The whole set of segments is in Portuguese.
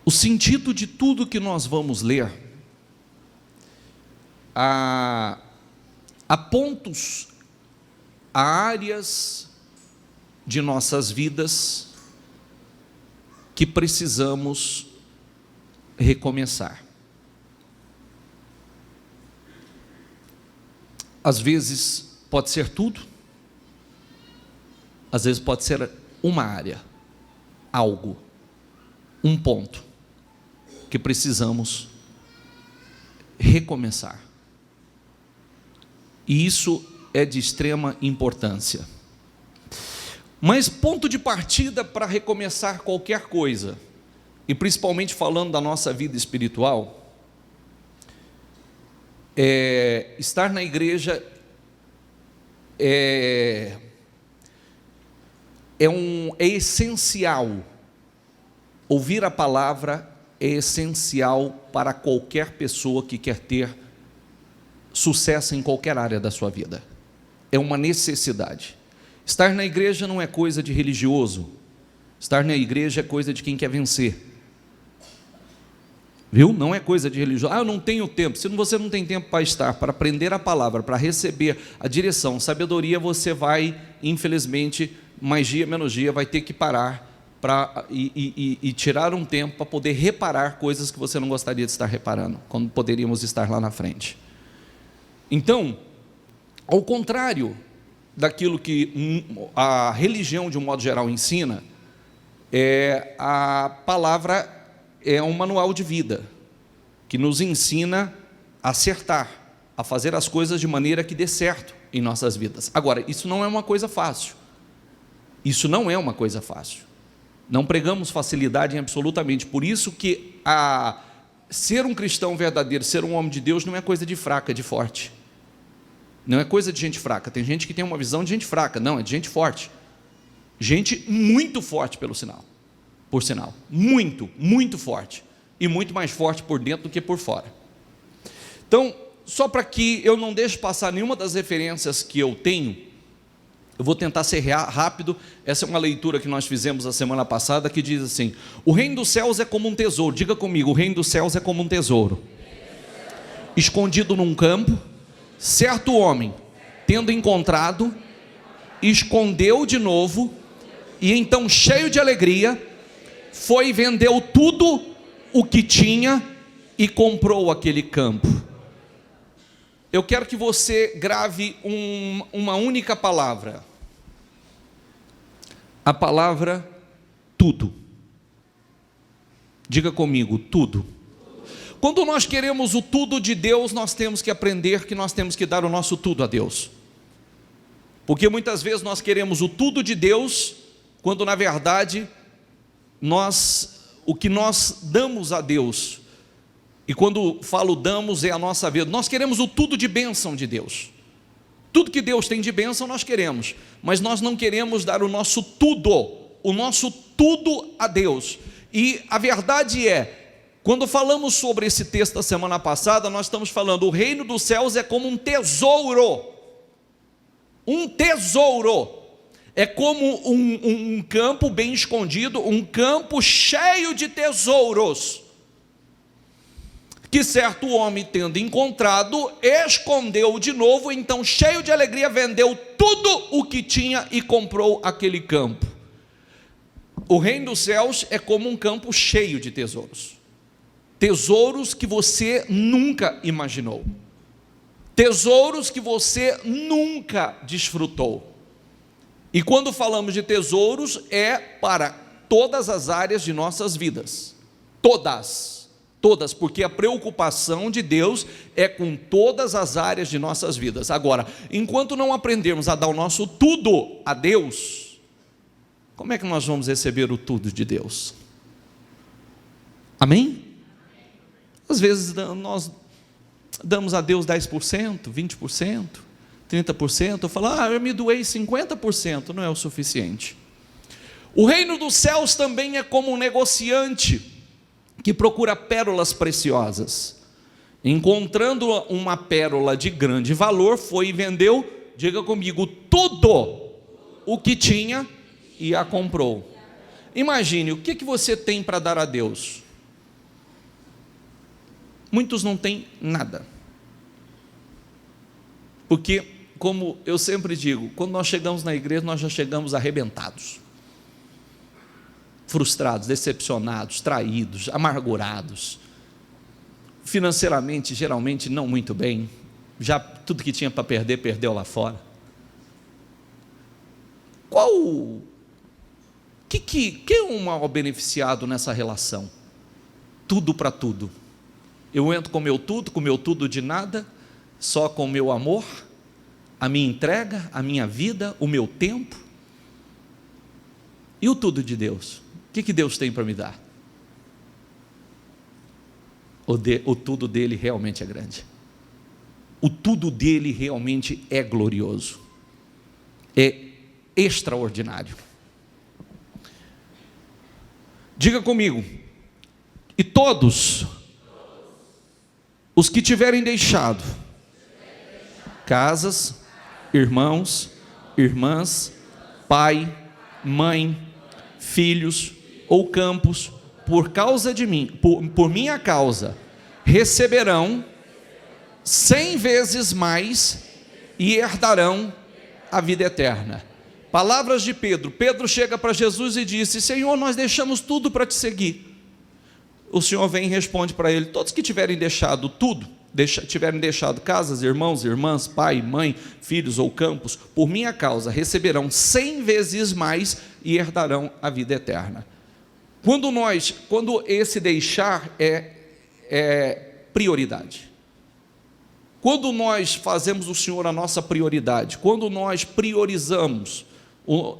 O sentido de tudo que nós vamos ler, há pontos, há áreas de nossas vidas que precisamos recomeçar. Às vezes pode ser tudo, às vezes pode ser uma área, algo, um ponto que precisamos recomeçar. E isso é de extrema importância. Mas ponto de partida para recomeçar qualquer coisa, e principalmente falando da nossa vida espiritual, estar na igreja é essencial. Ouvir a palavra é essencial para qualquer pessoa que quer ter sucesso em qualquer área da sua vida. É uma necessidade. Estar na igreja não é coisa de religioso. Estar na igreja é coisa de quem quer vencer. Viu? Não é coisa de religioso. Eu não tenho tempo. Se você não tem tempo para estar, para aprender a palavra, para receber a direção, sabedoria, você vai, infelizmente, mais dia, menos dia, vai ter que parar e tirar um tempo para poder reparar coisas que você não gostaria de estar reparando, quando poderíamos estar lá na frente. Então, ao contrário daquilo que a religião de um modo geral ensina, a palavra é um manual de vida que nos ensina a acertar, a fazer as coisas de maneira que dê certo em nossas vidas. Agora, isso não é uma coisa fácil. Isso não é uma coisa fácil. Não pregamos facilidade em absolutamente. Por isso que ser um cristão verdadeiro, ser um homem de Deus, não é coisa de fraca, é de forte. Não é coisa de gente fraca. Tem gente que tem uma visão de gente fraca. Não, é de gente forte. Gente muito forte por sinal. Muito, muito forte. E muito mais forte por dentro do que por fora. Então, só para que eu não deixe passar nenhuma das referências que eu tenho, eu vou tentar ser rápido. Essa é uma leitura que nós fizemos a semana passada, que diz assim: o reino dos céus é como um tesouro. Diga comigo: o reino dos céus é como um tesouro escondido num campo. Certo homem, tendo encontrado, escondeu de novo, e então, cheio de alegria, foi e vendeu tudo o que tinha e comprou aquele campo. Eu quero que você grave uma única palavra. A palavra tudo. Diga comigo: tudo. Quando nós queremos o tudo de Deus, nós temos que aprender que nós temos que dar o nosso tudo a Deus. Porque muitas vezes nós queremos o tudo de Deus, quando na verdade o que nós damos a Deus, e quando falo damos, é a nossa vida. Nós queremos o tudo de bênção de Deus. Tudo que Deus tem de bênção nós queremos, mas nós não queremos dar o nosso tudo a Deus. E a verdade é, quando falamos sobre esse texto da semana passada, nós estamos falando: o reino dos céus é como um tesouro. Um tesouro. É como um campo bem escondido, um campo cheio de tesouros, que certo homem, tendo encontrado, escondeu de novo. Então, cheio de alegria, vendeu tudo o que tinha e comprou aquele campo. O reino dos céus é como um campo cheio de tesouros. Tesouros que você nunca imaginou. Tesouros que você nunca desfrutou. E quando falamos de tesouros, é para todas as áreas de nossas vidas. Todas, porque a preocupação de Deus é com todas as áreas de nossas vidas. Agora, enquanto não aprendermos a dar o nosso tudo a Deus, como é que nós vamos receber o tudo de Deus? Amém? Às vezes nós damos a Deus 10%, 20%, 30%, eu falo: eu me doei 50%, não é o suficiente. O reino dos céus também é como um negociante que procura pérolas preciosas. Encontrando uma pérola de grande valor, foi e vendeu, diga comigo, tudo o que tinha e a comprou. Imagine, o que você tem para dar a Deus? Muitos não têm nada. Porque, como eu sempre digo, quando nós chegamos na igreja, nós já chegamos arrebentados, frustrados, decepcionados, traídos, amargurados, financeiramente, geralmente, não muito bem, já tudo que tinha para perder, perdeu lá fora. Que é um mal beneficiado nessa relação? Tudo para tudo. Eu entro com meu tudo de nada, só com o meu amor, a minha entrega, a minha vida, o meu tempo. E o tudo de Deus? O que Deus tem para me dar? O tudo dele realmente é grande. O tudo dele realmente é glorioso. É extraordinário. Diga comigo: e todos os que tiverem deixado casas, irmãos, irmãs, pai, mãe, filhos ou campos, por causa de mim, por minha causa, receberão 100 vezes mais e herdarão a vida eterna. Palavras de Pedro. Pedro chega para Jesus e disse: Senhor, nós deixamos tudo para te seguir. O Senhor vem e responde para ele: todos que tiverem deixado tudo, tiverem deixado casas, irmãos, irmãs, pai, mãe, filhos ou campos, por minha causa, receberão 100 vezes mais e herdarão a vida eterna. Quando esse deixar é prioridade. Quando nós fazemos o Senhor a nossa prioridade, quando nós priorizamos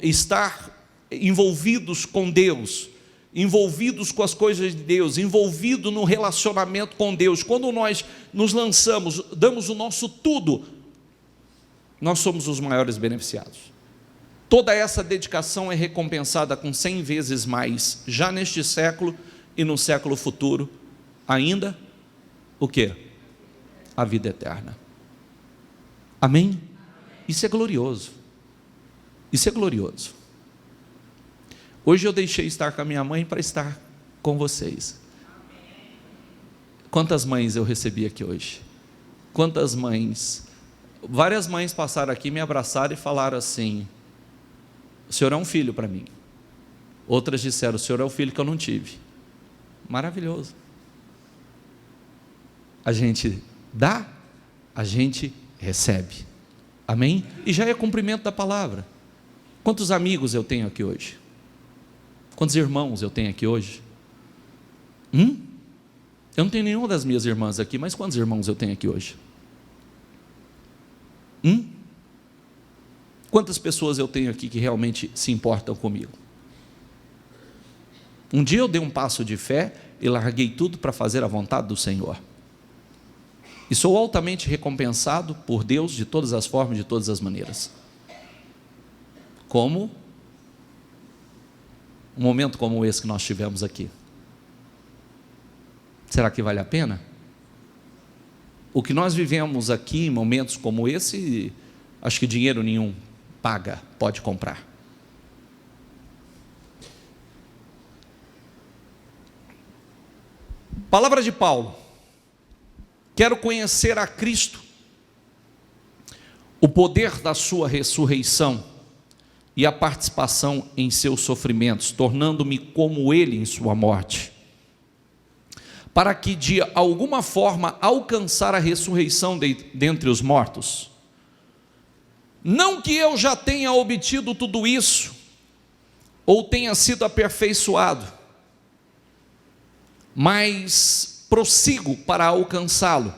estar envolvidos com Deus, envolvidos com as coisas de Deus, envolvido no relacionamento com Deus, quando nós nos lançamos, damos o nosso tudo, nós somos os maiores beneficiados. Toda essa dedicação é recompensada com 100 vezes mais, já neste século e no século futuro, ainda o quê? A vida eterna. Amém? Isso é glorioso. Isso é glorioso. Hoje eu deixei estar com a minha mãe para estar com vocês. Quantas mães eu recebi aqui hoje? Quantas mães? Várias mães passaram aqui, me abraçaram e falaram assim: o senhor é um filho para mim. Outras disseram: o senhor é o filho que eu não tive. Maravilhoso. A gente dá, a gente recebe. Amém? E já é cumprimento da palavra. Quantos amigos eu tenho aqui hoje? Quantos irmãos eu tenho aqui hoje? Eu não tenho nenhuma das minhas irmãs aqui, mas quantos irmãos eu tenho aqui hoje? Quantas pessoas eu tenho aqui que realmente se importam comigo? Um dia eu dei um passo de fé e larguei tudo para fazer a vontade do Senhor. E sou altamente recompensado por Deus de todas as formas, de todas as maneiras. Como um momento como esse que nós tivemos aqui. Será que vale a pena? O que nós vivemos aqui em momentos como esse, acho que dinheiro nenhum paga, pode comprar. Palavra de Paulo: quero conhecer a Cristo, o poder da sua ressurreição e a participação em seus sofrimentos, tornando-me como ele em sua morte, para que de alguma forma alcançar a ressurreição dentre os mortos. Não que eu já tenha obtido tudo isso, ou tenha sido aperfeiçoado, mas prossigo para alcançá-lo.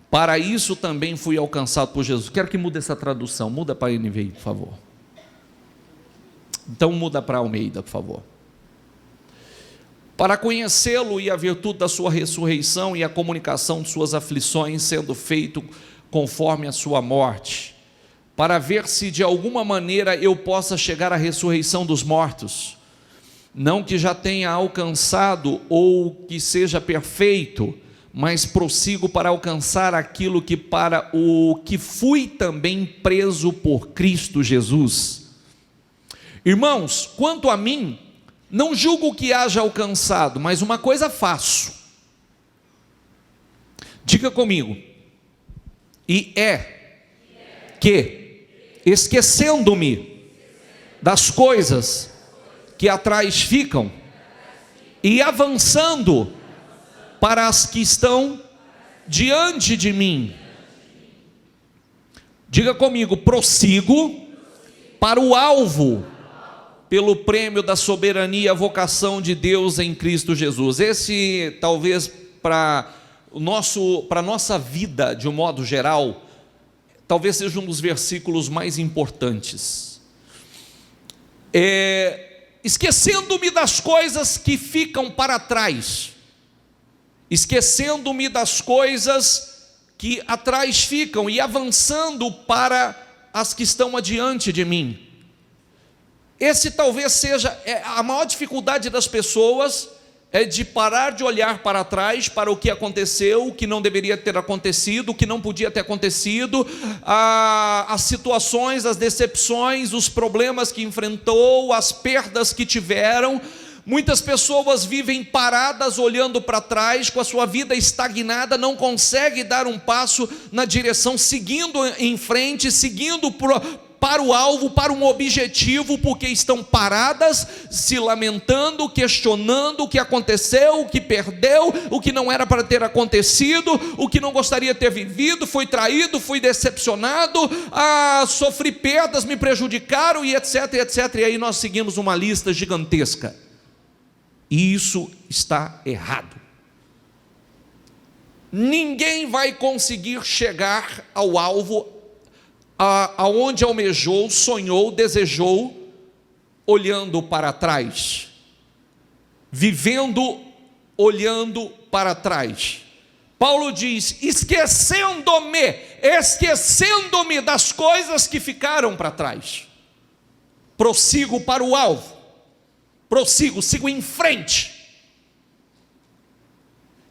Para isso também fui alcançado por Jesus. Quero que mude essa tradução, muda para a NVI, por favor. Então muda para Almeida, por favor. Para conhecê-lo e a virtude da sua ressurreição e a comunicação de suas aflições, sendo feito conforme a sua morte, para ver se de alguma maneira eu possa chegar à ressurreição dos mortos. Não que já tenha alcançado ou que seja perfeito, mas prossigo para alcançar aquilo que para o que fui também preso por Cristo Jesus. Irmãos, quanto a mim, não julgo que haja alcançado, mas uma coisa faço, Diga comigo. E que, esquecendo-me das coisas que atrás ficam e avançando para as que estão diante de mim. Diga comigo, prossigo para o alvo, pelo prêmio da soberania e a vocação de Deus em Cristo Jesus. Esse, talvez, para a nossa vida, de um modo geral, talvez seja um dos versículos mais importantes. Esquecendo-me das coisas que ficam para trás, esquecendo-me das coisas que atrás ficam e avançando para as que estão adiante de mim. Esse talvez seja a maior dificuldade das pessoas, é de parar de olhar para trás, para o que aconteceu, o que não deveria ter acontecido, o que não podia ter acontecido, as situações, as decepções, os problemas que enfrentou, as perdas que tiveram. Muitas pessoas vivem paradas, olhando para trás, com a sua vida estagnada, não conseguem dar um passo na direção, seguindo em frente, seguindo para o alvo, para um objetivo, porque estão paradas, se lamentando, questionando o que aconteceu, o que perdeu, o que não era para ter acontecido, o que não gostaria de ter vivido, fui traído, fui decepcionado, sofri perdas, me prejudicaram, e etc, etc. E aí nós seguimos uma lista gigantesca. E isso está errado. Ninguém vai conseguir chegar ao alvo, aonde almejou, sonhou, desejou, olhando para trás, vivendo olhando para trás. Paulo diz: esquecendo-me das coisas que ficaram para trás, prossigo para o alvo, sigo em frente.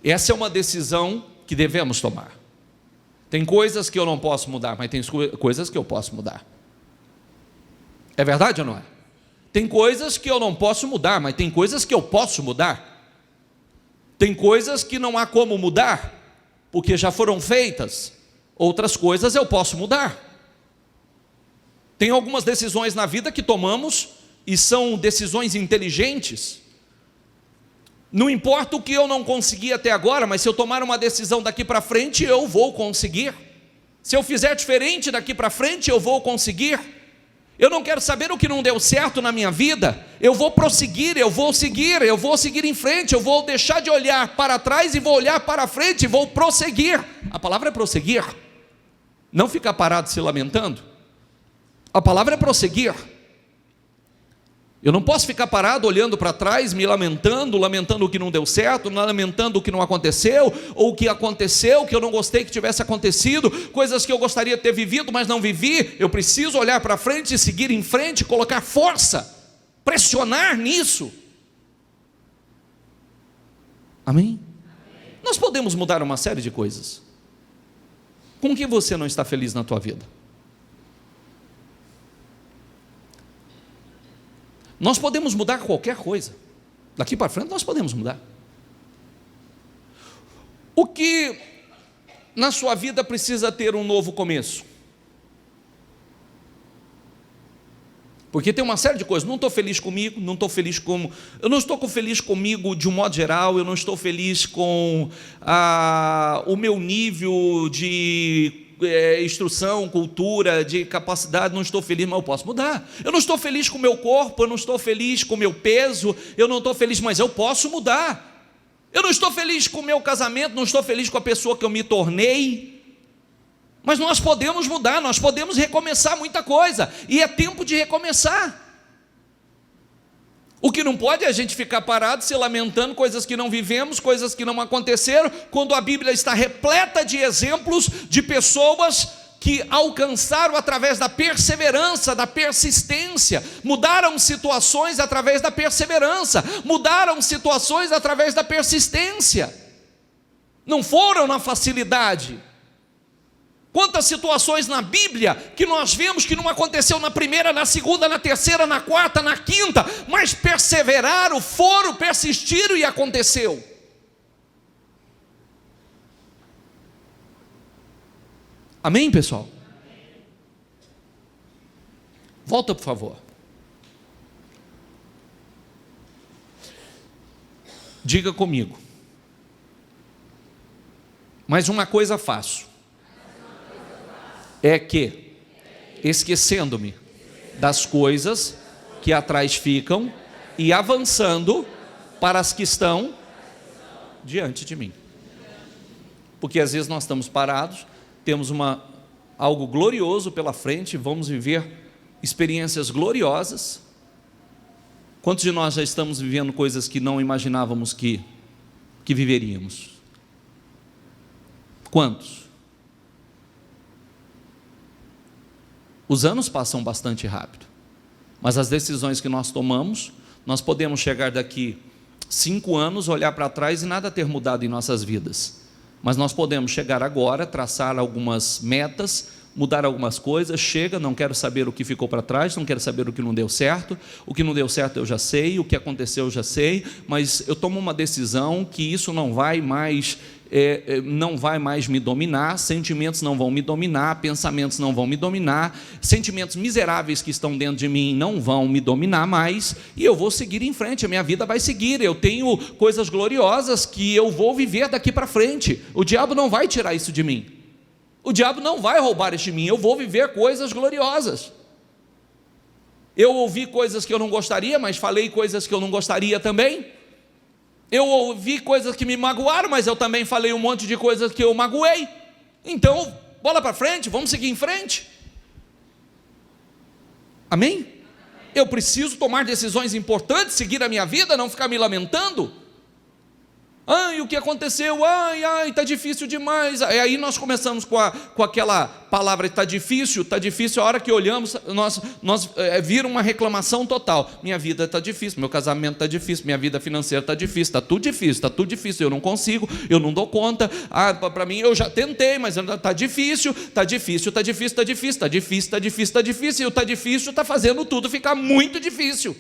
Essa é uma decisão que devemos tomar. Tem coisas que eu não posso mudar, mas tem coisas que eu posso mudar. É verdade ou não é? Tem coisas que eu não posso mudar, mas tem coisas que eu posso mudar. Tem coisas que não há como mudar, porque já foram feitas. Outras coisas eu posso mudar. Tem algumas decisões na vida que tomamos e são decisões inteligentes. Não importa o que eu não consegui até agora, mas se eu tomar uma decisão daqui para frente, eu vou conseguir. Se eu fizer diferente daqui para frente, eu vou conseguir. Eu não quero saber o que não deu certo na minha vida. Eu vou prosseguir, eu vou seguir em frente. Eu vou deixar de olhar para trás e vou olhar para frente e vou prosseguir. A palavra é prosseguir, não ficar parado se lamentando. A palavra é prosseguir. Eu não posso ficar parado olhando para trás, me lamentando o que não deu certo, lamentando o que não aconteceu, ou o que aconteceu, que eu não gostei que tivesse acontecido, coisas que eu gostaria de ter vivido, mas não vivi. Eu preciso olhar para frente, seguir em frente, colocar força, pressionar nisso. Amém? Nós podemos mudar uma série de coisas. Com que você não está feliz na tua vida? Nós podemos mudar qualquer coisa. Daqui para frente nós podemos mudar. O que na sua vida precisa ter um novo começo? Porque tem uma série de coisas. Não estou feliz comigo, eu não estou feliz comigo de um modo geral, eu não estou feliz com o meu nível de instrução, cultura, de capacidade, não estou feliz, mas eu posso mudar. Eu não estou feliz com o meu corpo, eu não estou feliz com o meu peso, eu não estou feliz, mas eu posso mudar. Eu não estou feliz com o meu casamento, não estou feliz com a pessoa que eu me tornei, mas nós podemos mudar, nós podemos recomeçar muita coisa, e é tempo de recomeçar. O que não pode é a gente ficar parado se lamentando coisas que não vivemos, coisas que não aconteceram, quando a Bíblia está repleta de exemplos de pessoas que alcançaram através da perseverança, da persistência, mudaram situações através da perseverança, mudaram situações através da persistência, não foram na facilidade. Quantas situações na Bíblia que nós vemos que não aconteceu na primeira, na segunda, na terceira, na quarta, na quinta, mas perseveraram, persistiram e aconteceu. Amém, pessoal? Volta, por favor. Diga comigo. Mas uma coisa faço, é que, esquecendo-me das coisas que atrás ficam e avançando para as que estão diante de mim. Porque às vezes nós estamos parados, temos algo glorioso pela frente, vamos viver experiências gloriosas. Quantos de nós já estamos vivendo coisas que não imaginávamos que viveríamos? Quantos? Os anos passam bastante rápido, mas as decisões que nós tomamos, nós podemos chegar daqui 5 anos, olhar para trás e nada ter mudado em nossas vidas, mas nós podemos chegar agora, traçar algumas metas, mudar algumas coisas. Chega, não quero saber o que ficou para trás, não quero saber o que não deu certo. O que não deu certo eu já sei, o que aconteceu eu já sei, mas eu tomo uma decisão que isso não vai mais me dominar, sentimentos não vão me dominar, pensamentos não vão me dominar, sentimentos miseráveis que estão dentro de mim não vão me dominar mais, e eu vou seguir em frente, a minha vida vai seguir. Eu tenho coisas gloriosas que eu vou viver daqui para frente. O diabo não vai tirar isso de mim. O diabo não vai roubar isso de mim. Eu vou viver coisas gloriosas. Eu ouvi coisas que eu não gostaria, mas falei coisas que eu não gostaria também. Eu ouvi coisas que me magoaram, mas eu também falei um monte de coisas que eu magoei. Então, bola para frente, vamos seguir em frente. Amém? Eu preciso tomar decisões importantes, seguir a minha vida, não ficar me lamentando. Ai, o que aconteceu? Ai, está difícil demais. Aí nós começamos com aquela palavra, está difícil. A hora que olhamos, nós vira uma reclamação total. Minha vida está difícil, meu casamento está difícil, minha vida financeira está difícil, está tudo difícil, eu não consigo, eu não dou conta. Para mim, eu já tentei, mas está difícil, e o está difícil está fazendo tudo ficar muito difícil.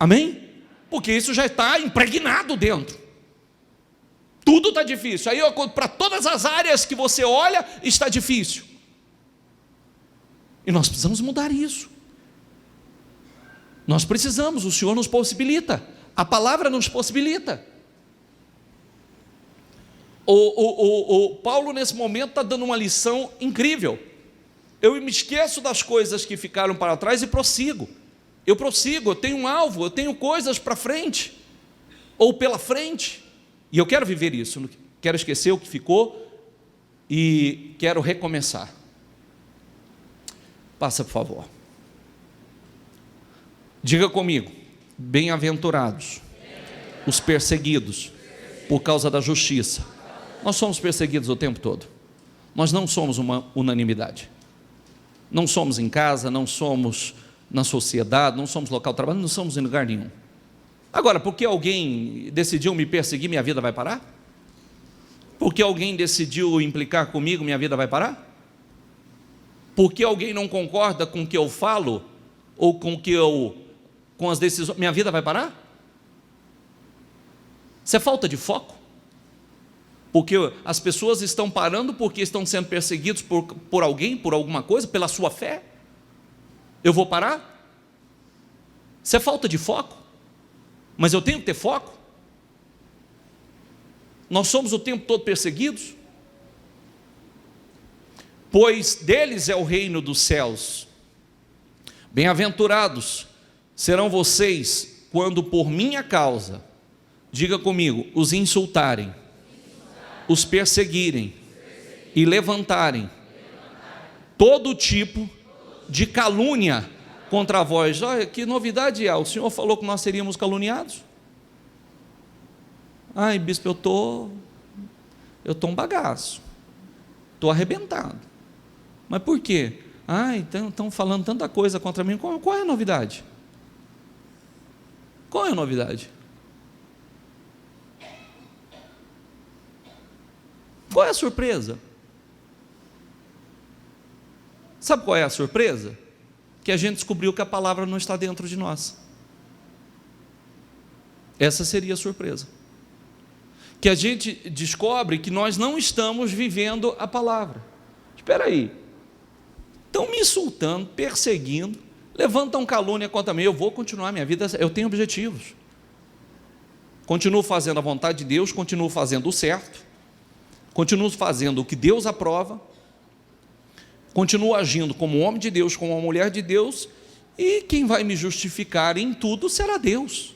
Amém? Porque isso já está impregnado dentro. Tudo está difícil. Aí, para todas as áreas que você olha, está difícil. E nós precisamos mudar isso. Nós precisamos, o Senhor nos possibilita. A palavra nos possibilita. O Paulo, nesse momento, está dando uma lição incrível. Eu me esqueço das coisas que ficaram para trás e prossigo. Eu tenho um alvo, eu tenho coisas para frente, ou pela frente, e eu quero viver isso, não quero esquecer o que ficou, e quero recomeçar. Passa, por favor. Diga comigo: bem-aventurados os perseguidos por causa da justiça. Nós somos perseguidos o tempo todo, nós não somos uma unanimidade, não somos em casa, não somos na sociedade, não somos local de trabalho, não somos em lugar nenhum. Agora, porque alguém decidiu me perseguir, minha vida vai parar? Porque alguém decidiu implicar comigo, minha vida vai parar? Porque alguém não concorda com o que eu falo, ou com as decisões, minha vida vai parar? Isso é falta de foco? Porque as pessoas estão parando porque estão sendo perseguidos por alguém, por alguma coisa, pela sua fé? Eu vou parar? Isso é falta de foco? Mas eu tenho que ter foco? Nós somos o tempo todo perseguidos? Pois deles é o reino dos céus. Bem-aventurados serão vocês quando por minha causa, diga comigo, os insultarem, os perseguirem e levantarem todo tipo de calúnia contra vós. Olha, que novidade é, o Senhor falou que nós seríamos caluniados? Ai, bispo, eu estou um bagaço, estou arrebentado. Mas por quê? Ai, estão falando tanta coisa contra mim. Qual é a novidade? Qual é a novidade? Qual é a surpresa? Sabe qual é a surpresa? Que a gente descobriu que a palavra não está dentro de nós. Essa seria a surpresa. que a gente descobre que nós não estamos vivendo a palavra. Espera aí, estão me insultando, perseguindo, levantam calúnia contra mim, eu vou continuar minha vida, eu tenho objetivos, continuo fazendo a vontade de Deus, continuo fazendo o certo, continuo fazendo o que Deus aprova, continuo agindo como homem de Deus, como uma mulher de Deus, e quem vai me justificar em tudo será Deus.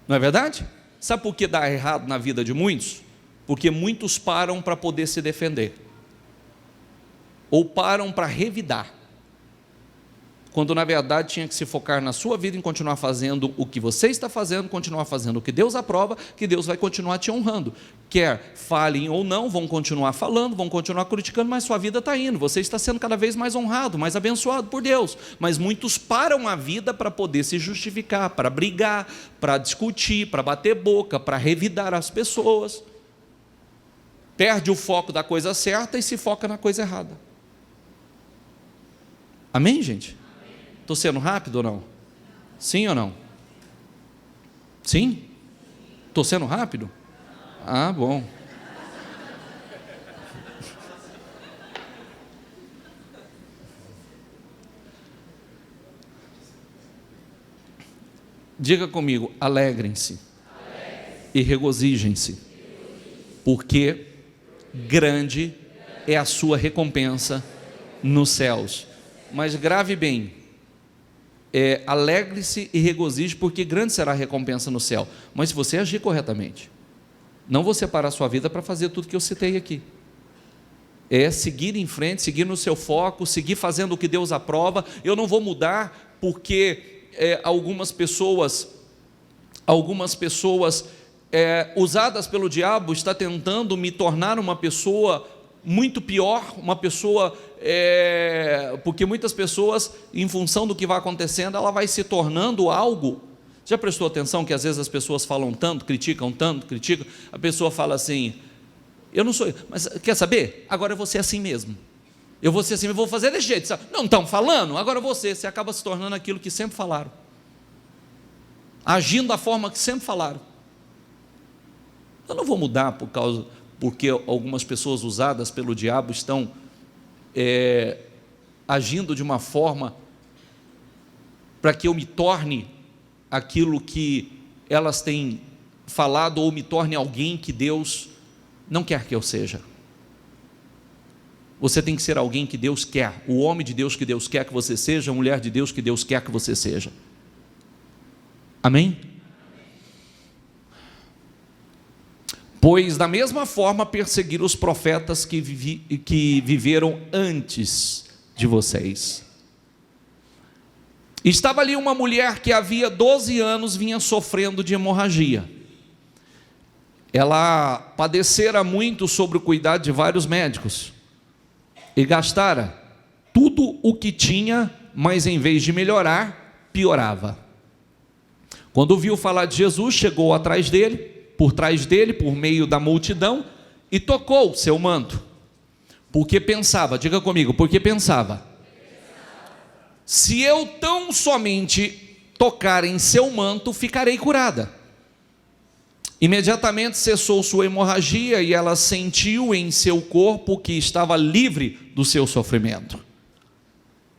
Não é verdade? Sabe por que dá errado na vida de muitos? Porque muitos param para poder se defender, ou param para revidar, quando na verdade tinha que se focar na sua vida, em continuar fazendo o que você está fazendo, continuar fazendo o que Deus aprova, que Deus vai continuar te honrando. Quer falem ou não, vão continuar falando, vão continuar criticando, mas sua vida está indo, você está sendo cada vez mais honrado, mais abençoado por Deus. Mas muitos param a vida para poder se justificar, para brigar, para discutir, para bater boca, para revidar as pessoas. Perde o foco da coisa certa e se foca na coisa errada. Amém, gente? Estou sendo rápido ou não? Sim ou não? Sim? Estou sendo rápido? Ah, bom. Diga comigo, alegrem-se e regozijem-se, porque grande é a sua recompensa nos céus. Mas grave bem, alegre-se e regozije, porque grande será a recompensa no céu. Mas se você agir corretamente, não vou separar a sua vida para fazer tudo que eu citei aqui. É seguir em frente, seguir no seu foco, seguir fazendo o que Deus aprova. Eu não vou mudar porque algumas pessoas usadas pelo diabo está tentando me tornar uma pessoa muito pior, uma pessoa, porque muitas pessoas, em função do que vai acontecendo, ela vai se tornando algo. Já prestou atenção que às vezes as pessoas falam tanto, criticam, a pessoa fala assim, eu não sou, mas quer saber? Agora eu vou ser assim mesmo, eu vou ser assim, eu vou fazer desse jeito, sabe? Não estão falando? Agora você acaba se tornando aquilo que sempre falaram, agindo da forma que sempre falaram. Eu não vou mudar porque algumas pessoas usadas pelo diabo estão agindo de uma forma para que eu me torne aquilo que elas têm falado, ou me torne alguém que Deus não quer que eu seja. Você tem que ser alguém que Deus quer, o homem de Deus que Deus quer que você seja, a mulher de Deus que Deus quer que você seja. Amém? Pois da mesma forma perseguiram os profetas que viveram antes de vocês. Estava ali uma mulher que havia 12 anos vinha sofrendo de hemorragia. Ela padecera muito sobre o cuidado de vários médicos e gastara tudo o que tinha, mas em vez de melhorar, piorava. Quando viu falar de Jesus, chegou por trás dele, por meio da multidão, e tocou seu manto, porque pensava, diga comigo, porque pensava, se eu tão somente tocar em seu manto, ficarei curada. Imediatamente cessou sua hemorragia e ela sentiu em seu corpo que estava livre do seu sofrimento.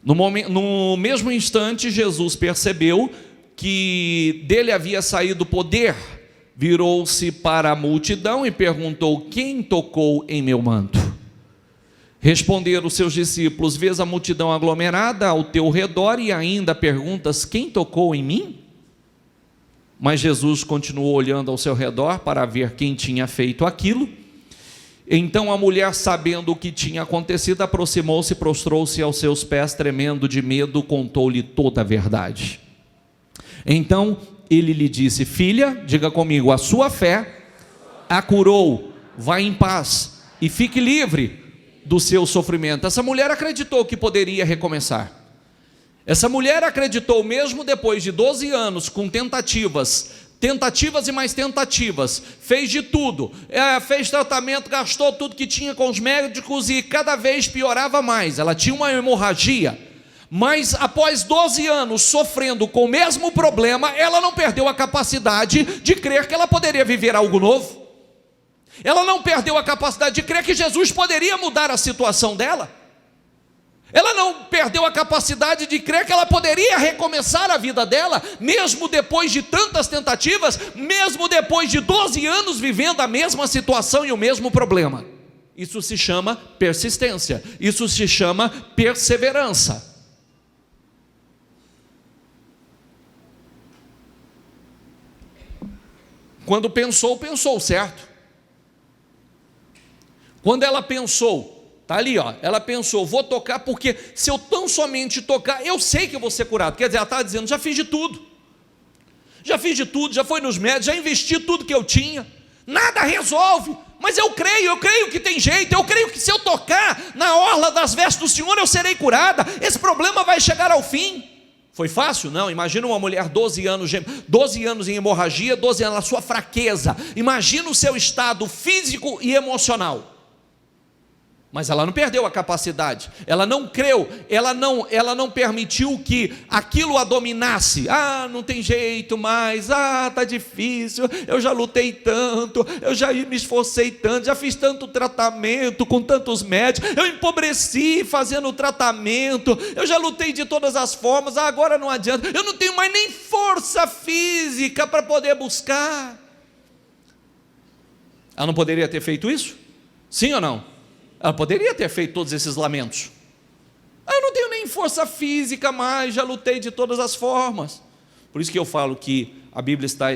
No mesmo instante, Jesus percebeu que dele havia saído poder, virou-se para a multidão e perguntou: quem tocou em meu manto? Responderam os seus discípulos: vês a multidão aglomerada ao teu redor e ainda perguntas: quem tocou em mim? Mas Jesus continuou olhando ao seu redor para ver quem tinha feito aquilo. Então a mulher, sabendo o que tinha acontecido, aproximou-se, prostrou-se aos seus pés, tremendo de medo, contou-lhe toda a verdade. Então ele lhe disse: filha, diga comigo, a sua fé a curou, vá em paz e fique livre do seu sofrimento. Essa mulher acreditou que poderia recomeçar. Essa mulher acreditou, mesmo depois de 12 anos, com tentativas e mais tentativas, fez de tudo, fez tratamento, gastou tudo que tinha com os médicos e cada vez piorava mais. Ela tinha uma hemorragia, Mas após 12 anos sofrendo com o mesmo problema, ela não perdeu a capacidade de crer que ela poderia viver algo novo. Ela não perdeu a capacidade de crer que Jesus poderia mudar a situação dela. Ela não perdeu a capacidade de crer que ela poderia recomeçar a vida dela, mesmo depois de tantas tentativas, mesmo depois de 12 anos vivendo a mesma situação e o mesmo problema. Isso se chama persistência, isso se chama perseverança. Quando pensou, pensou certo. Quando ela pensou, está ali, ó, ela pensou, vou tocar, porque se eu tão somente tocar, eu sei que eu vou ser curado. Quer dizer, ela estava dizendo, já fiz de tudo, já fui nos médicos, já investi tudo que eu tinha, nada resolve, mas eu creio que tem jeito, eu creio que se eu tocar na orla das vestes do Senhor, eu serei curada, esse problema vai chegar ao fim. Foi fácil? Não. Imagina uma mulher 12 anos em hemorragia, 12 anos na sua fraqueza, imagina o seu estado físico e emocional. Mas ela não perdeu a capacidade, ela não creu, ela não permitiu que aquilo a dominasse. Não tem jeito mais, está difícil, eu já lutei tanto, eu já me esforcei tanto, já fiz tanto tratamento com tantos médicos, eu empobreci fazendo o tratamento, eu já lutei de todas as formas, agora não adianta, eu não tenho mais nem força física para poder buscar. Ela não poderia ter feito isso? Sim ou não? Ela poderia ter feito todos esses lamentos. Eu não tenho nem força física mais, já lutei de todas as formas. Por isso que eu falo que a Bíblia está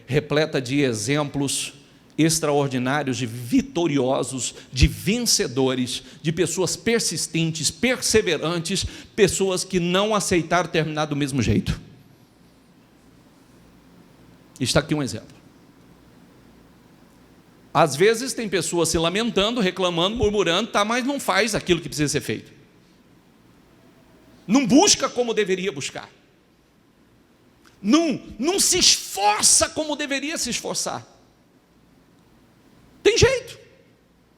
repleta de exemplos extraordinários, de vitoriosos, de vencedores, de pessoas persistentes, perseverantes, pessoas que não aceitaram terminar do mesmo jeito. Está aqui um exemplo. Às vezes tem pessoas se lamentando, reclamando, murmurando, mas não faz aquilo que precisa ser feito. Não busca como deveria buscar. Não se esforça como deveria se esforçar. Tem jeito.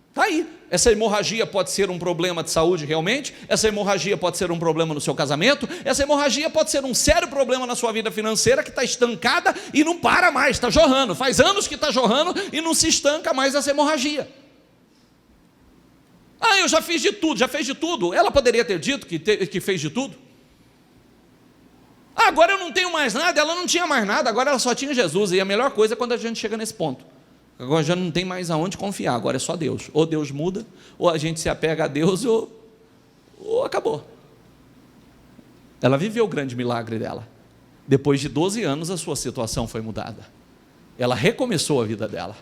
Está aí. Essa hemorragia pode ser um problema de saúde realmente, essa hemorragia pode ser um problema no seu casamento, essa hemorragia pode ser um sério problema na sua vida financeira que está estancada e não para mais, está jorrando, faz anos que está jorrando e não se estanca mais essa hemorragia. Eu já fiz de tudo, já fez de tudo. Ela poderia ter dito que fez de tudo. Agora eu não tenho mais nada, ela não tinha mais nada, agora ela só tinha Jesus, e a melhor coisa é quando a gente chega nesse ponto. Agora já não tem mais aonde confiar, agora é só Deus. Ou Deus muda, ou a gente se apega a Deus, ou acabou. Ela viveu o grande milagre dela. Depois de 12 anos a sua situação foi mudada. Ela recomeçou a vida dela.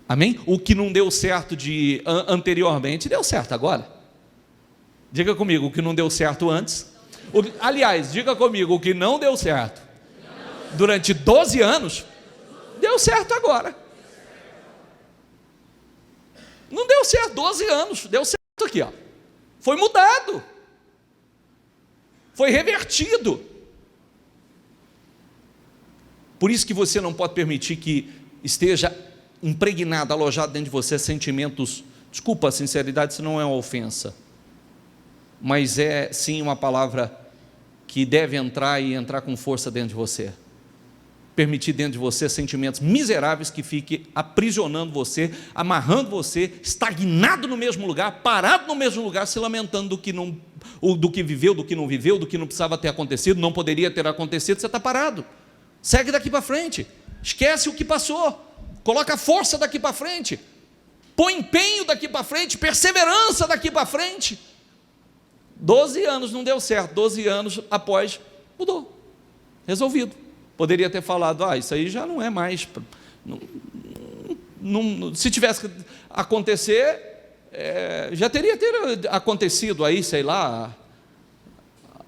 Amém? O que não deu certo anteriormente, deu certo agora. Diga comigo, o que não deu certo antes. Aliás, diga comigo, o que não deu certo durante 12 anos, deu certo agora. Não deu certo 12 anos, deu certo aqui, ó. Foi mudado, foi revertido. Por isso que você não pode permitir que esteja impregnado, alojado dentro de você sentimentos, desculpa a sinceridade, isso não é uma ofensa, mas é sim uma palavra que deve entrar e entrar com força dentro de você. Permitir dentro de você sentimentos miseráveis que fiquem aprisionando você, amarrando você, estagnado no mesmo lugar, parado no mesmo lugar, se lamentando do que viveu, do que não viveu, do que não precisava ter acontecido, não poderia ter acontecido. Você está parado, segue daqui para frente, esquece o que passou, coloca força daqui para frente, põe empenho daqui para frente, perseverança daqui para frente. 12 anos não deu certo, 12 anos após, mudou, resolvido. Poderia ter falado, isso aí já não é mais, se tivesse que acontecer, já teria acontecido aí, sei lá,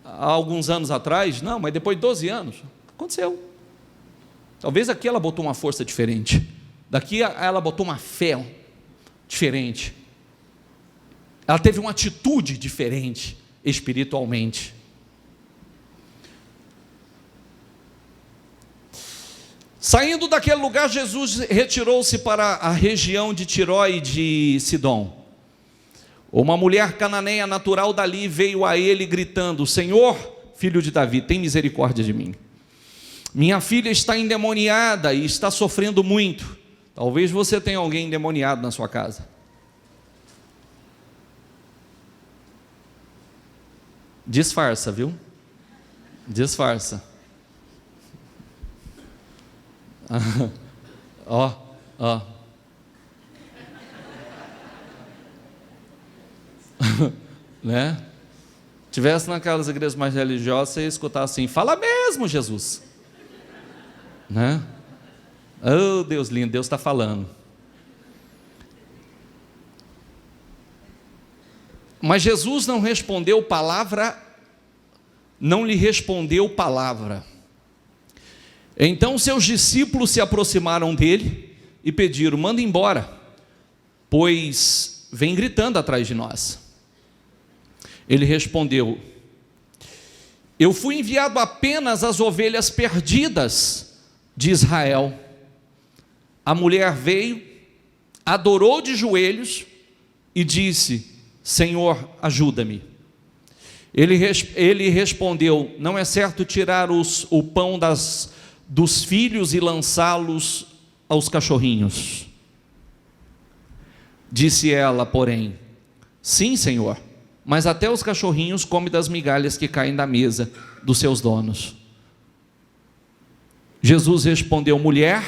há alguns anos atrás. Não, mas depois de 12 anos, aconteceu. Talvez aqui ela botou uma força diferente, daqui ela botou uma fé diferente, ela teve uma atitude diferente espiritualmente. Saindo daquele lugar, Jesus retirou-se para a região de Tiró e de Sidom. Uma mulher cananeia natural dali veio a ele gritando: Senhor, filho de Davi, tem misericórdia de mim. Minha filha está endemoniada e está sofrendo muito. Talvez você tenha alguém endemoniado na sua casa. Disfarça, viu? Disfarça. Ó. Né? Tivesse naquelas igrejas mais religiosas, você ia escutar assim: fala mesmo, Jesus. Né? Oh, Deus lindo, Deus está falando. Mas Jesus não respondeu palavra, não lhe respondeu palavra. Então seus discípulos se aproximaram dele e pediram: manda embora, pois vem gritando atrás de nós. Ele respondeu: eu fui enviado apenas às ovelhas perdidas de Israel. A mulher veio, adorou de joelhos e disse: Senhor, ajuda-me. Ele respondeu: não é certo tirar o pão dos filhos e lançá-los aos cachorrinhos. Disse ela, porém: sim, Senhor, mas até os cachorrinhos comem das migalhas que caem da mesa dos seus donos. Jesus respondeu: mulher,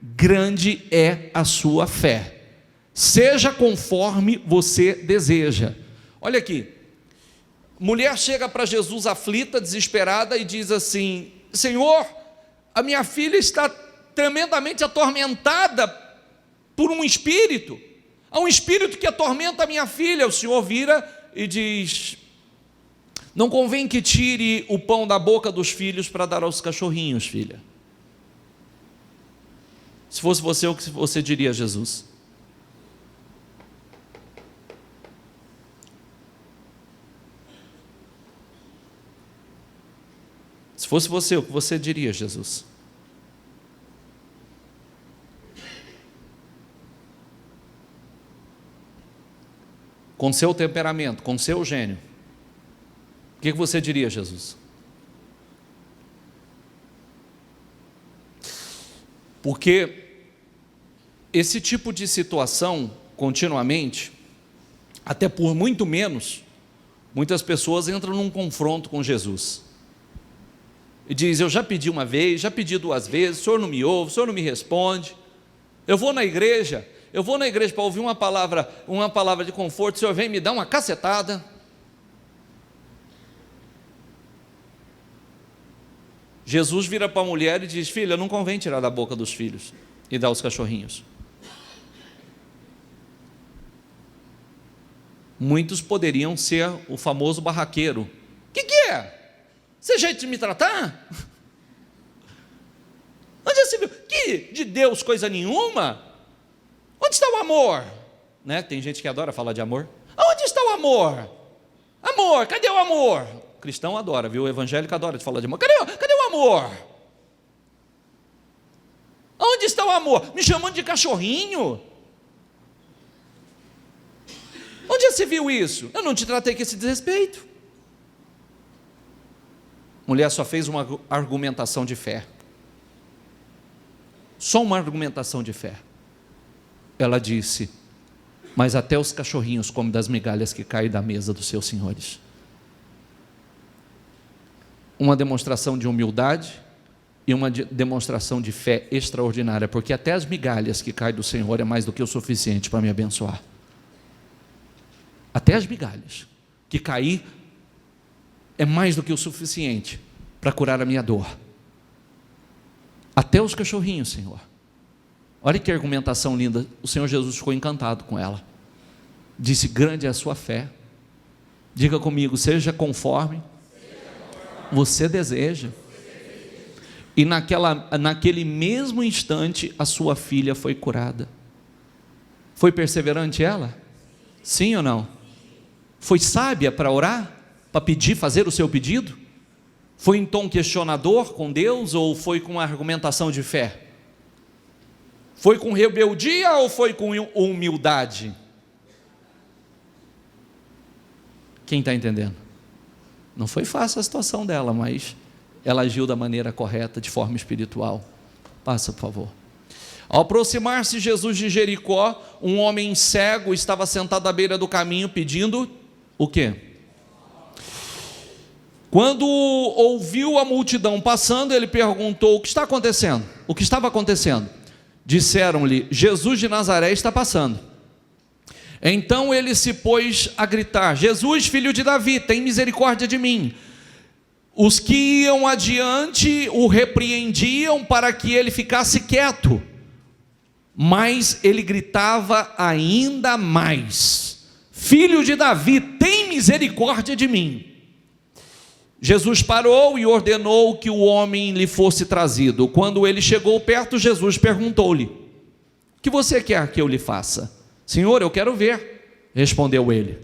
grande é a sua fé, seja conforme você deseja. Olha aqui, mulher chega para Jesus aflita, desesperada e diz assim: Senhor, a minha filha está tremendamente atormentada por um espírito. Há um espírito que atormenta a minha filha. O Senhor vira e diz: não convém que tire o pão da boca dos filhos para dar aos cachorrinhos, filha. Se fosse você, o que você diria a Jesus? Se fosse você, o que você diria a Jesus? Com seu temperamento, com seu gênio, o que você diria a Jesus? Porque esse tipo de situação, continuamente, até por muito menos, muitas pessoas entram num confronto com Jesus e diz: eu já pedi uma vez, já pedi duas vezes, o Senhor não me ouve, o Senhor não me responde. Eu vou na igreja para ouvir uma palavra de conforto, o Senhor vem me dar uma cacetada. Jesus vira para a mulher e diz: filha, não convém tirar da boca dos filhos e dar aos cachorrinhos. Muitos poderiam ser o famoso barraqueiro. O que é? Esse é jeito de me tratar? Onde já se viu? Que de Deus coisa nenhuma? Onde está o amor? Né? Tem gente que adora falar de amor. Onde está o amor? Amor, cadê o amor? O cristão adora, viu? O evangélico adora de falar de amor. Cadê o amor? Onde está o amor? Me chamando de cachorrinho? Onde já se viu isso? Eu não te tratei com esse desrespeito. Mulher só fez uma argumentação de fé. Só uma argumentação de fé. Ela disse: mas até os cachorrinhos comem das migalhas que caem da mesa dos seus senhores. Uma demonstração de humildade e uma demonstração de fé extraordinária, porque até as migalhas que caem do Senhor é mais do que o suficiente para me abençoar. Até as migalhas que cair é mais do que o suficiente para curar a minha dor. Até os cachorrinhos, Senhor. Olha que argumentação linda. O Senhor Jesus ficou encantado com ela. Disse: grande é a sua fé. Diga comigo: seja conforme você deseja. E naquele mesmo instante a sua filha foi curada. Foi perseverante ela? Sim ou não? Foi sábia para orar? Para pedir, fazer o seu pedido? Foi em tom questionador com Deus ou foi com argumentação de fé? Foi com rebeldia ou foi com humildade? Quem está entendendo? Não foi fácil a situação dela, mas ela agiu da maneira correta, de forma espiritual. Passa, por favor. Ao aproximar-se Jesus de Jericó, um homem cego estava sentado à beira do caminho pedindo o quê? Quando ouviu a multidão passando, ele perguntou: o que está acontecendo? O que estava acontecendo? Disseram-lhe: Jesus de Nazaré está passando. Então ele se pôs a gritar: Jesus, filho de Davi, tem misericórdia de mim. Os que iam adiante o repreendiam para que ele ficasse quieto, mas ele gritava ainda mais: Filho de Davi, tem misericórdia de mim. Jesus parou e ordenou que o homem lhe fosse trazido. Quando ele chegou perto, Jesus perguntou-lhe: o que você quer que eu lhe faça? Senhor, eu quero ver, respondeu ele.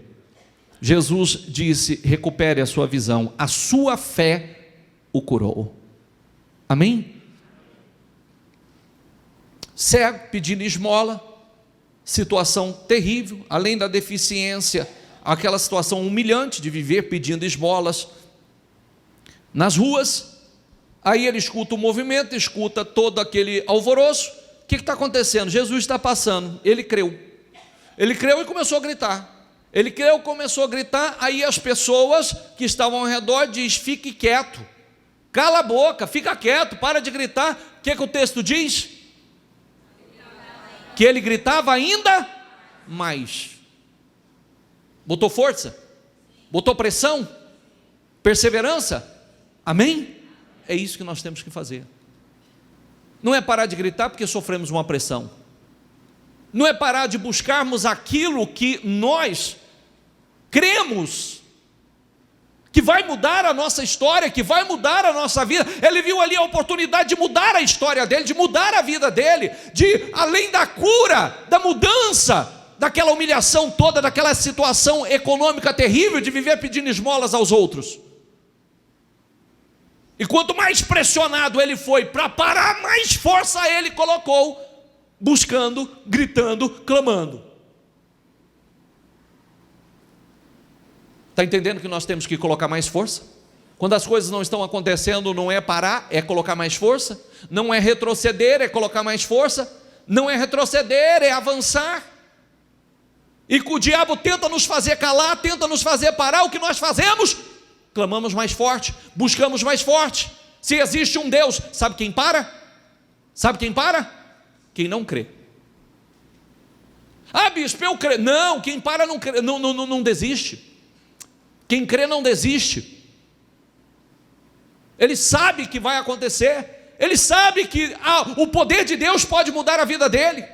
Jesus disse: recupere a sua visão, a sua fé o curou. Amém? Cego, pedindo esmola, situação terrível, além da deficiência, aquela situação humilhante de viver pedindo esmolas nas ruas. Aí ele escuta o movimento, escuta todo aquele alvoroço. O que está acontecendo? Jesus está passando. Ele creu e começou a gritar. Ele creu, começou a gritar. Aí as pessoas que estavam ao redor diz: fique quieto, cala a boca, fica quieto, para de gritar. O que o texto diz? Que ele gritava ainda mais. Botou força? Botou pressão? Perseverança? Amém? É isso que nós temos que fazer. Não é parar de gritar porque sofremos uma pressão. Não é parar de buscarmos aquilo que nós cremos que vai mudar a nossa história, que vai mudar a nossa vida. Ele viu ali a oportunidade de mudar a história dele, de mudar a vida dele, de, além da cura, da mudança, daquela humilhação toda, daquela situação econômica terrível, de viver pedindo esmolas aos outros. E quanto mais pressionado ele foi para parar, mais força ele colocou, buscando, gritando, clamando. Está entendendo que nós temos que colocar mais força? Quando as coisas não estão acontecendo, não é parar, é colocar mais força. Não é retroceder, é colocar mais força. Não é retroceder, é avançar. E que o diabo tenta nos fazer calar, tenta nos fazer parar, o que nós fazemos? Clamamos mais forte, buscamos mais forte. Se existe um Deus, sabe quem para? Sabe quem para? Quem não crê. Ah, bispo, eu creio. Não, quem para não crê, não desiste. Quem crê não desiste. Ele sabe que vai acontecer. Ele sabe que o poder de Deus pode mudar a vida dele.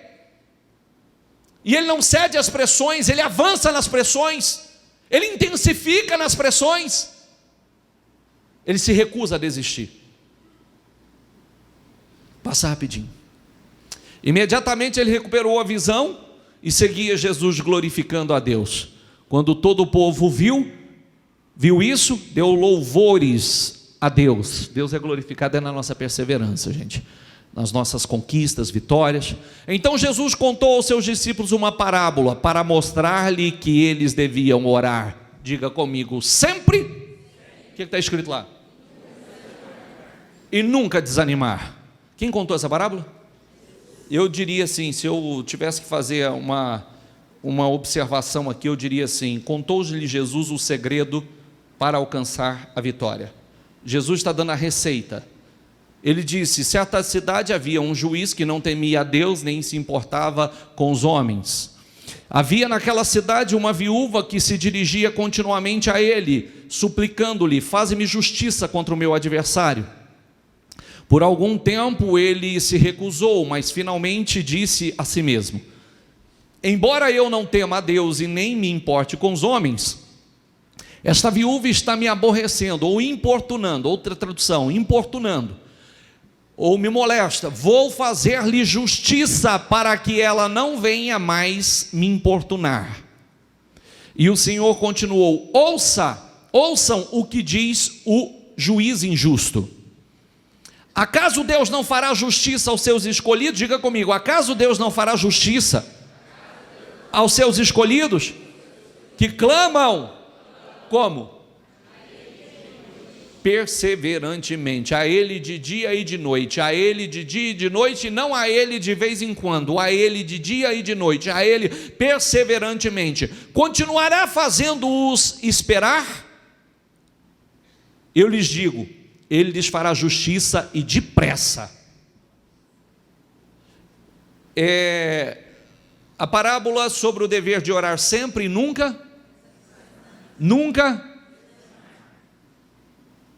E ele não cede às pressões, ele avança nas pressões, ele intensifica nas pressões. Ele se recusa a desistir. Passa rapidinho. Imediatamente ele recuperou a visão e seguia Jesus glorificando a Deus. Quando todo o povo viu isso, deu louvores a Deus. Deus é glorificado na nossa perseverança, gente, nas nossas conquistas, vitórias. Então Jesus contou aos seus discípulos uma parábola para mostrar-lhe que eles deviam orar. Diga comigo: sempre. O que está escrito lá? E nunca desanimar. Quem contou essa parábola? Eu diria assim, se eu tivesse que fazer uma observação aqui, eu diria assim: contou-lhe Jesus o segredo para alcançar a vitória. Jesus está dando a receita. Ele disse: certa cidade havia um juiz que não temia a Deus, nem se importava com os homens. Havia naquela cidade uma viúva que se dirigia continuamente a ele, suplicando-lhe: faze-me justiça contra o meu adversário. Por algum tempo ele se recusou, mas finalmente disse a si mesmo: embora eu não tema a Deus e nem me importe com os homens, esta viúva está me aborrecendo, ou importunando, outra tradução, importunando, ou me molesta. Vou fazer-lhe justiça para que ela não venha mais me importunar. E o Senhor continuou: ouçam o que diz o juiz injusto. Acaso Deus não fará justiça aos seus escolhidos? Diga comigo: acaso Deus não fará justiça aos seus escolhidos, que clamam como? Perseverantemente, a Ele de dia e de noite, a Ele de dia e de noite, não a Ele de vez em quando, a Ele de dia e de noite, a Ele perseverantemente. Continuará fazendo-os esperar? Eu lhes digo, Ele lhes fará justiça e depressa. A parábola sobre o dever de orar sempre e nunca.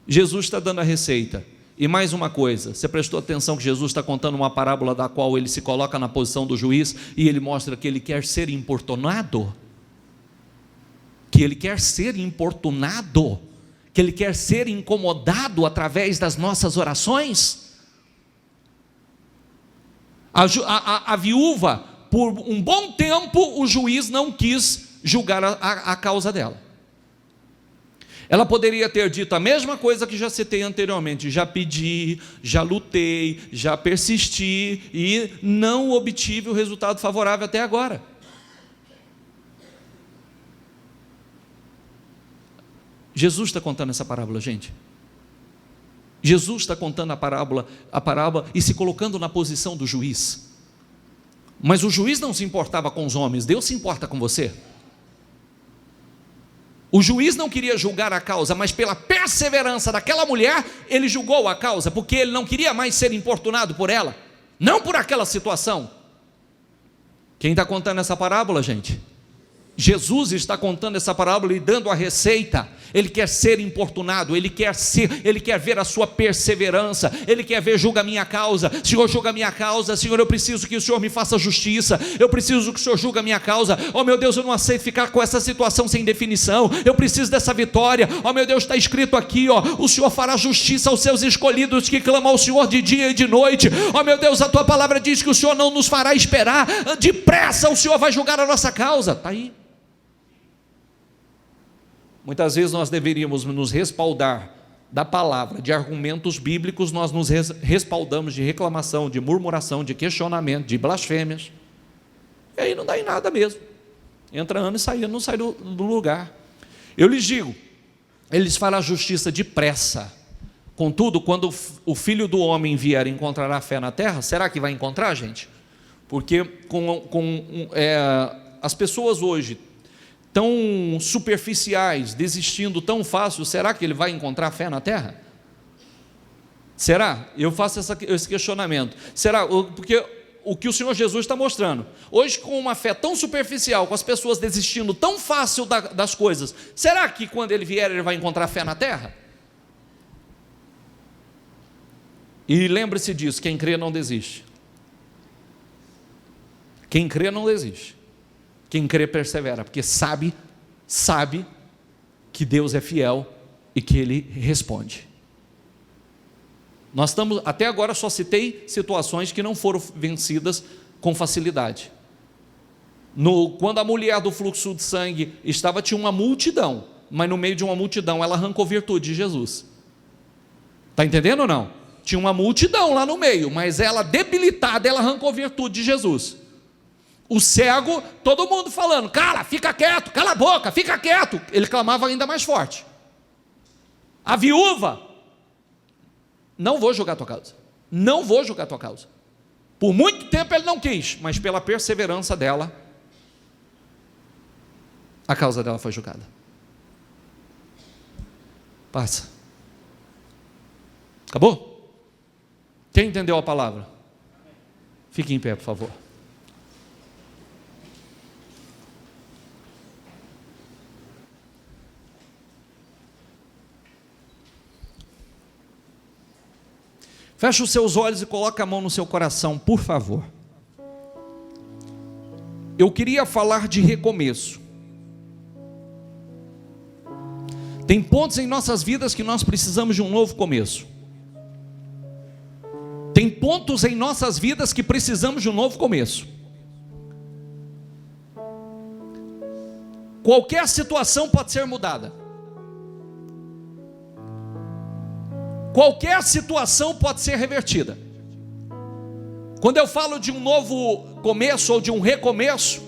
Jesus está dando a receita. E mais uma coisa, você prestou atenção que Jesus está contando uma parábola da qual ele se coloca na posição do juiz e ele mostra que ele quer ser importunado? Que ele quer ser importunado? Que ele quer ser incomodado através das nossas orações? A viúva, por um bom tempo, o juiz não quis julgar a causa dela. Ela poderia ter dito a mesma coisa que já citei anteriormente: já pedi, já lutei, já persisti e não obtive o resultado favorável até agora. Jesus está contando essa parábola, gente. Jesus está contando a parábola e se colocando na posição do juiz. Mas o juiz não se importava com os homens, Deus se importa com você. O juiz não queria julgar a causa, mas pela perseverança daquela mulher, ele julgou a causa, porque ele não queria mais ser importunado por ela, não por aquela situação. Quem está contando essa parábola, gente? Jesus está contando essa parábola e dando a receita. Ele quer ser importunado, ele quer ver a sua perseverança, ele quer ver: julga a minha causa, Senhor, julga a minha causa, Senhor, eu preciso que o Senhor me faça justiça, eu preciso que o Senhor julga a minha causa, oh meu Deus, eu não aceito ficar com essa situação sem definição, eu preciso dessa vitória, oh meu Deus, está escrito aqui, o Senhor fará justiça aos seus escolhidos que clamam ao Senhor de dia e de noite, oh meu Deus, a tua palavra diz que o Senhor não nos fará esperar, depressa o Senhor vai julgar a nossa causa. Está aí. Muitas vezes nós deveríamos nos respaldar da palavra, de argumentos bíblicos, nós nos respaldamos de reclamação, de murmuração, de questionamento, de blasfêmias, e aí não dá em nada mesmo, entra ano e sai ano, não sai do lugar. Eu lhes digo, ele lhes fará justiça depressa. Contudo, quando o Filho do Homem vier, encontrará fé na terra? Será que vai encontrar, gente? Porque as pessoas hoje tão superficiais, desistindo tão fácil, será que ele vai encontrar fé na terra? Será? Eu faço esse questionamento. Será? Porque o que o Senhor Jesus está mostrando, hoje com uma fé tão superficial, com as pessoas desistindo tão fácil das coisas, será que quando ele vier ele vai encontrar fé na terra? E lembre-se disso, quem crê não desiste. Quem crê não desiste. Quem crê persevera, porque sabe que Deus é fiel e que Ele responde. Nós estamos, até agora só citei situações que não foram vencidas com facilidade. Quando a mulher do fluxo de sangue tinha uma multidão, mas no meio de uma multidão ela arrancou virtude de Jesus. Está entendendo ou não? Tinha uma multidão lá no meio, mas ela debilitada, ela arrancou virtude de Jesus. O cego, todo mundo falando: cara, fica quieto, cala a boca, fica quieto. Ele clamava ainda mais forte. A viúva: não vou julgar a tua causa, não vou julgar a tua causa. Por muito tempo ele não quis, mas pela perseverança dela, a causa dela foi julgada. Passa. Acabou? Quem entendeu a palavra? Fique em pé, por favor. Feche os seus olhos e coloque a mão no seu coração, por favor. Eu queria falar de recomeço. Tem pontos em nossas vidas que nós precisamos de um novo começo. Tem pontos em nossas vidas que precisamos de um novo começo. Qualquer situação pode ser mudada. Qualquer situação pode ser revertida. Quando eu falo de um novo começo ou de um recomeço,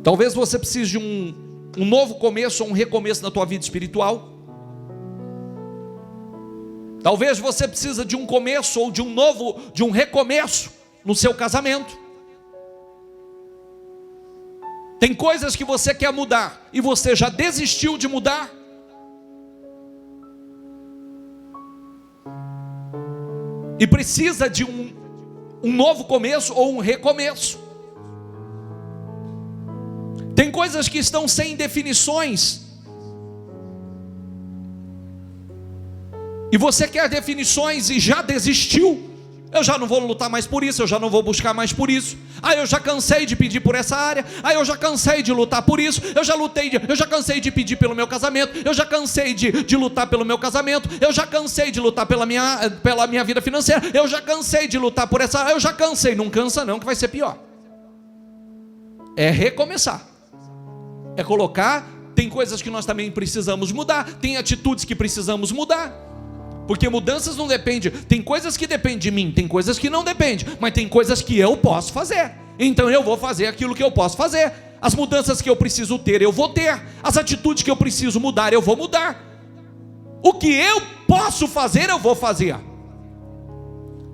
talvez você precise de um novo começo ou um recomeço na tua vida espiritual. Talvez você precisa de um começo ou de um recomeço no seu casamento. Tem coisas que você quer mudar e você já desistiu de mudar. E precisa de um novo começo ou um recomeço. Tem coisas que estão sem definições. E você quer definições e já desistiu. Eu já não vou lutar mais por isso, eu já não vou buscar mais por isso. Eu já cansei de pedir por essa área. Eu já cansei de lutar por isso. Eu já cansei de pedir pelo meu casamento. Eu já cansei de lutar pelo meu casamento. Eu já cansei de lutar pela minha vida financeira. Eu já cansei de lutar por essa área. Eu já cansei. Não cansa não, que vai ser pior. É recomeçar. É colocar. Tem coisas que nós também precisamos mudar. Tem atitudes que precisamos mudar. Porque mudanças não dependem, tem coisas que dependem de mim, tem coisas que não dependem, mas tem coisas que eu posso fazer. Então eu vou fazer aquilo que eu posso fazer. As mudanças que eu preciso ter, eu vou ter. As atitudes que eu preciso mudar, eu vou mudar. O que eu posso fazer, eu vou fazer.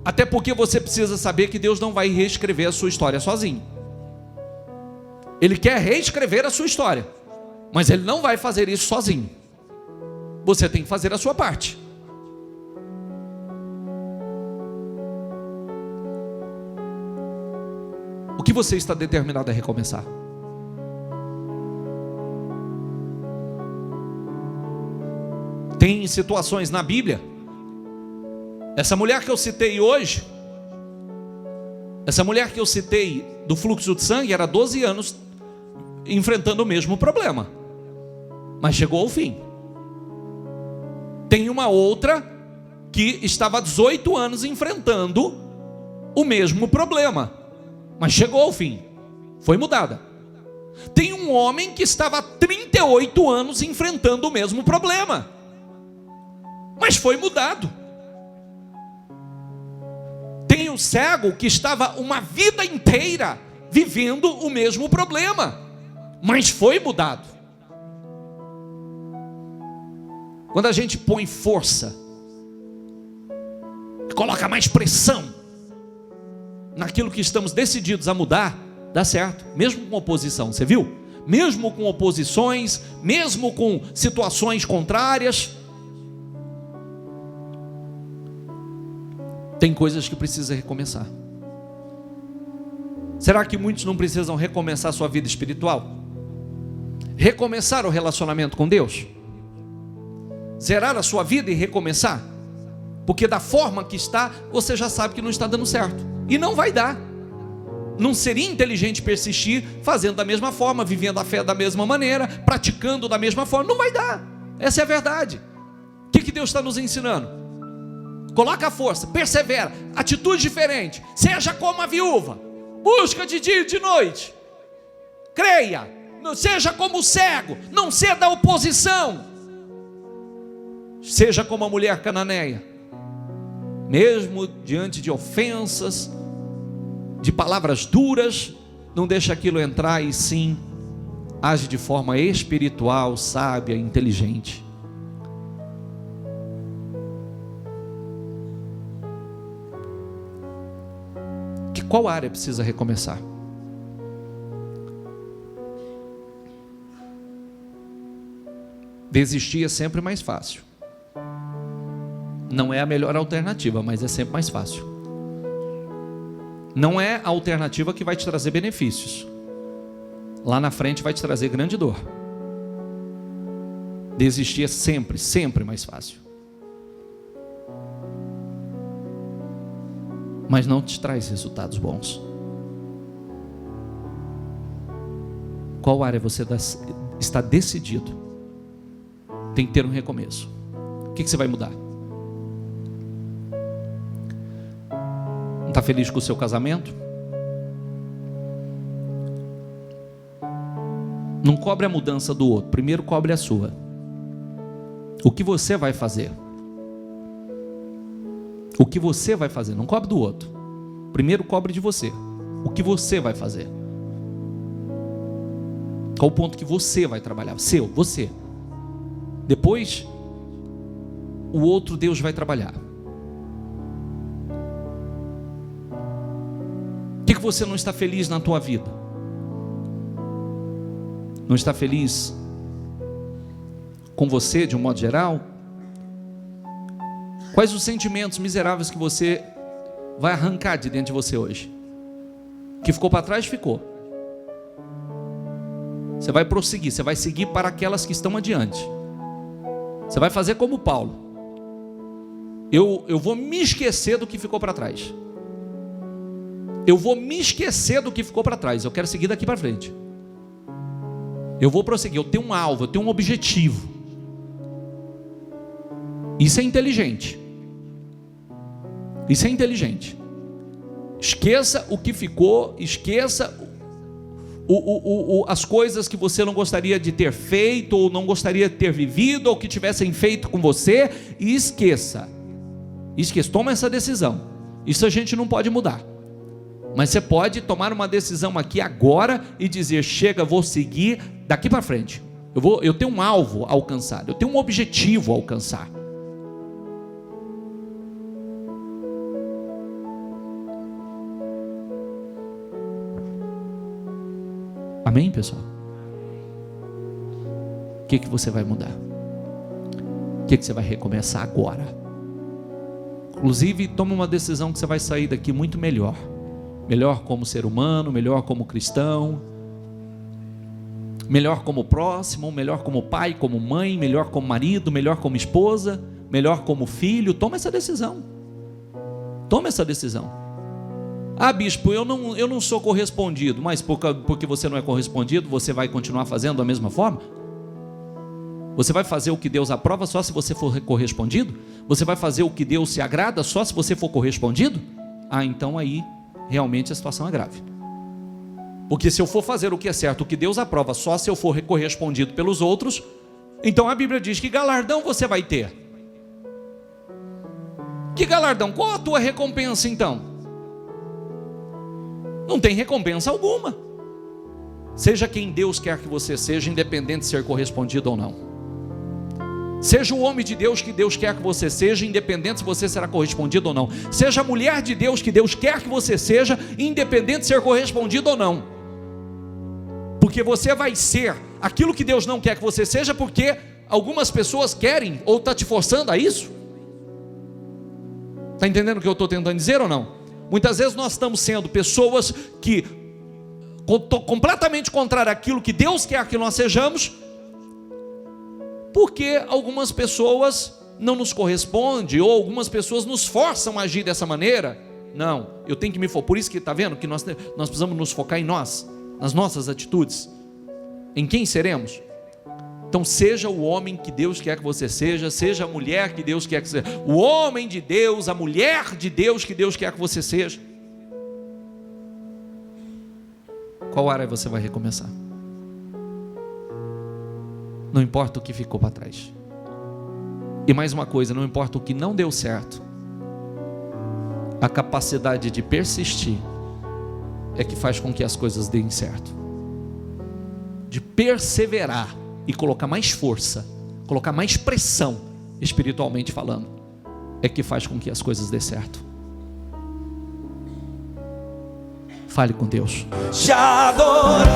Até porque você precisa saber que Deus não vai reescrever a sua história sozinho. Ele quer reescrever a sua história, mas Ele não vai fazer isso sozinho. Você tem que fazer a sua parte. O que você está determinado a recomeçar? Tem situações na Bíblia. Essa mulher que eu citei hoje, essa mulher que eu citei do fluxo de sangue, era 12 anos enfrentando o mesmo problema, mas chegou ao fim. Tem uma outra que estava há 18 anos enfrentando o mesmo problema, mas chegou ao fim, foi mudada. Tem um homem que estava há 38 anos enfrentando o mesmo problema, mas foi mudado. Tem um cego que estava uma vida inteira vivendo o mesmo problema, mas foi mudado. Quando a gente põe força, coloca mais pressão naquilo que estamos decididos a mudar, dá certo, mesmo com oposição, você viu? Mesmo com oposições, mesmo com situações contrárias, tem coisas que precisa recomeçar. Será que muitos não precisam recomeçar sua vida espiritual? Recomeçar o relacionamento com Deus? Zerar a sua vida e recomeçar? Porque da forma que está, você já sabe que não está dando certo. E não vai dar. Não seria inteligente persistir fazendo da mesma forma, vivendo a fé da mesma maneira, praticando da mesma forma. Não vai dar. Essa é a verdade. O que Deus está nos ensinando? Coloca a força, persevera, atitude diferente. Seja como a viúva. Busca de dia e de noite. Creia. Seja como o cego. Não ceda à oposição. Seja como a mulher cananeia. Mesmo diante de ofensas, de palavras duras, não deixa aquilo entrar, e sim age de forma espiritual, sábia, inteligente. Qual área precisa recomeçar? Desistir é sempre mais fácil. Não é a melhor alternativa, mas é sempre mais fácil. Não é a alternativa que vai te trazer benefícios. Lá na frente vai te trazer grande dor. Desistir é sempre, sempre mais fácil. Mas não te traz resultados bons. Qual área você está decidido? Tem que ter um recomeço. O que você vai mudar? Não está feliz com o seu casamento? Não cobre a mudança do outro, primeiro cobre a sua. O que você vai fazer? O que você vai fazer? Não cobre do outro. Primeiro cobre de você. O que você vai fazer? Qual o ponto que você vai trabalhar? Você. Depois, o outro Deus vai trabalhar. O que você não está feliz na tua vida? Não está feliz com você de um modo geral? Quais os sentimentos miseráveis que você vai arrancar de dentro de você hoje? Que ficou para trás, ficou. Você vai prosseguir, você vai seguir para aquelas que estão adiante. Você vai fazer como Paulo. Eu vou me esquecer do que ficou para trás. Eu vou me esquecer do que ficou para trás. Eu quero seguir daqui para frente. Eu vou prosseguir, eu tenho um alvo, eu tenho um objetivo. Isso é inteligente. Isso é inteligente. Esqueça o que ficou, esqueça as coisas que você não gostaria de ter feito, ou não gostaria de ter vivido, ou que tivessem feito com você, e esqueça. Toma essa decisão. Isso a gente não pode mudar. Mas você pode tomar uma decisão aqui agora e dizer: chega, vou seguir daqui para frente. Eu tenho um alvo a alcançar, eu tenho um objetivo a alcançar. Amém, pessoal? O que você vai mudar? O que você vai recomeçar agora? Inclusive, toma uma decisão que você vai sair daqui muito melhor. Melhor como ser humano, melhor como cristão, melhor como próximo, melhor como pai, como mãe, melhor como marido, melhor como esposa, melhor como filho. Toma essa decisão. Toma essa decisão. Ah, bispo, eu não sou correspondido. Mas porque você não é correspondido, você vai continuar fazendo da mesma forma? Você vai fazer o que Deus aprova só se você for correspondido? Você vai fazer o que Deus se agrada só se você for correspondido? Ah, então aí realmente a situação é grave. Porque se eu for fazer o que é certo, o que Deus aprova só se eu for correspondido pelos outros, então a Bíblia diz: que galardão você vai ter? Que galardão? Qual a tua recompensa então? Não tem recompensa alguma. Seja quem Deus quer que você seja, independente de ser correspondido ou não. Seja o homem de Deus que Deus quer que você seja, independente se você será correspondido ou não. Seja a mulher de Deus que Deus quer que você seja, independente de ser correspondido ou não. Porque você vai ser aquilo que Deus não quer que você seja, porque algumas pessoas querem ou está te forçando a isso. Está entendendo o que eu estou tentando dizer ou não? Muitas vezes nós estamos sendo pessoas que completamente contrárias àquilo que Deus quer que nós sejamos, porque algumas pessoas não nos correspondem, ou algumas pessoas nos forçam a agir dessa maneira. Não, eu tenho que me focar. Por isso que está vendo que nós precisamos nos focar em nós, nas nossas atitudes, em quem seremos. Então seja o homem que Deus quer que você seja, seja a mulher que Deus quer que você seja, o homem de Deus, a mulher de Deus que Deus quer que você seja. Qual área você vai recomeçar? Não importa o que ficou para trás. E mais uma coisa, não importa o que não deu certo, a capacidade de persistir é que faz com que as coisas deem certo. De perseverar e colocar mais força, colocar mais pressão, espiritualmente falando, é que faz com que as coisas dêem certo. Fale com Deus. Te adoramos.